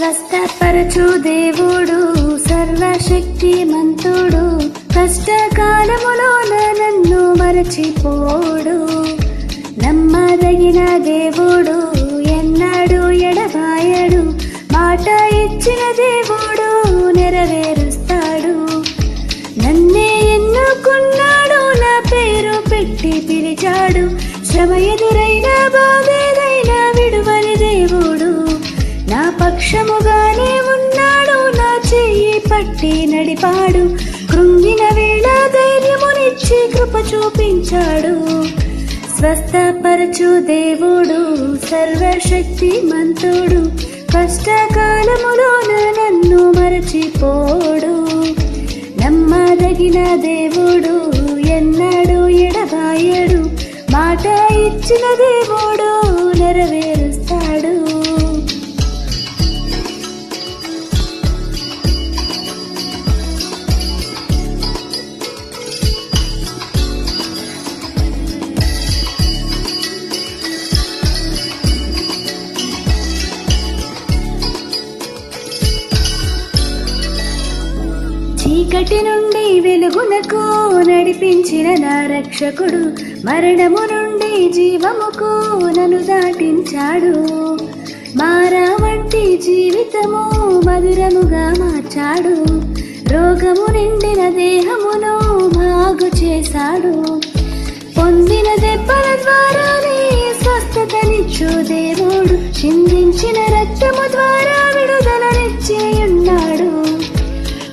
స్వస్థపరచు దేవుడు సర్వశక్తిమంతుడు, కష్టకాలములోన నన్ను మరచిపోడు. నమ్మదగిన దేవుడు ఎన్నడూ ఎడబాయడు, మాట ఇచ్చిన దేవుడు నెరవేరుస్తాడు. నన్నే ఎన్నుకున్నాడు, నా పేరు పెట్టి పిలిచాడు. శ్రమ ఎదురైనా బాధేదైనా విడువని దేవుడు నా పక్షముగానే ఉన్నాడు. నా చెయ్యి పట్టి నడిపాడు, కృంగిన వేళ ధైర్యమునిచ్చి కృప చూపించాడు. స్వస్థపరచు దేవుడు సర్వశక్తిమంతుడు, కష్టకాలములోన నన్ను మరచిపోడు. నమ్మదగిన దేవుడు ఎన్నడూ ఎడబాయడు, మాట ఇచ్చిన దేవుడు నెరవేరుస్తాడు. చీకటి నుండి వెలుగునకు నడిపించిన నా రక్షకుడు, మరణము నుండి జీవముకు నన్ను దాటించాడు. మారా వంటి జీవితము మధురముగా మార్చాడు, రోగము నిండిన దేహమును బాగు చేశాడు. పొందిన దెబ్బల ద్వారానే స్వస్థతనిచ్చు దేవుడు, చిందించిన రక్తము ద్వారా విడుదలనిచ్చి ఉన్నాడు.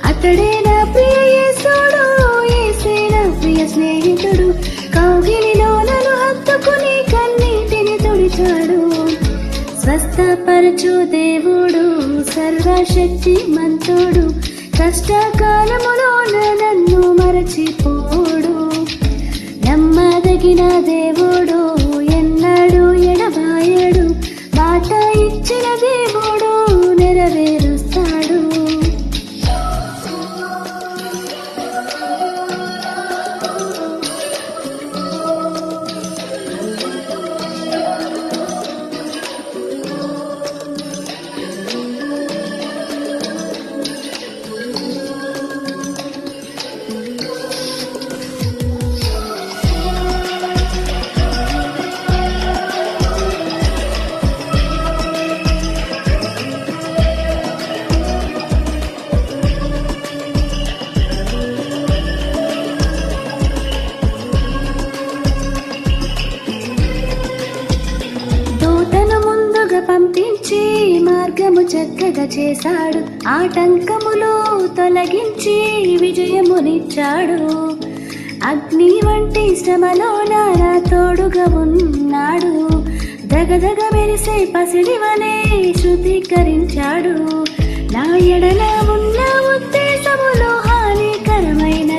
అతడే నా ప్రియ యేసుడు, యేసే నా ప్రియ స్నేహితుడు. కౌగిలిలో నన్ను హత్తుకుని కన్నీటిని తుడిచాడు. స్వస్థపరచు దేవుడు సర్వశక్తిమంతుడు, కష్టకాలములోన నన్ను మరచిపోడు. నమ్మదగిన దేవుడు ఎన్నడూ ఎడబాయడు, మాట ఇచ్చిన దేవుడు నెరవేరుస్తాడు. పంపించి మార్గము చక్కగా చేశాడు, ఆటంకములు తొలగించి విజయమునిచ్చాడు. అగ్ని వంటి శ్రమలో నా తోడుగా ఉన్నాడు, దగదగ మెరిసే పసిడి వలె శుద్ధీకరించాడు. నా ఎడల ఉన్న ఉద్దేశములో హానికరమైన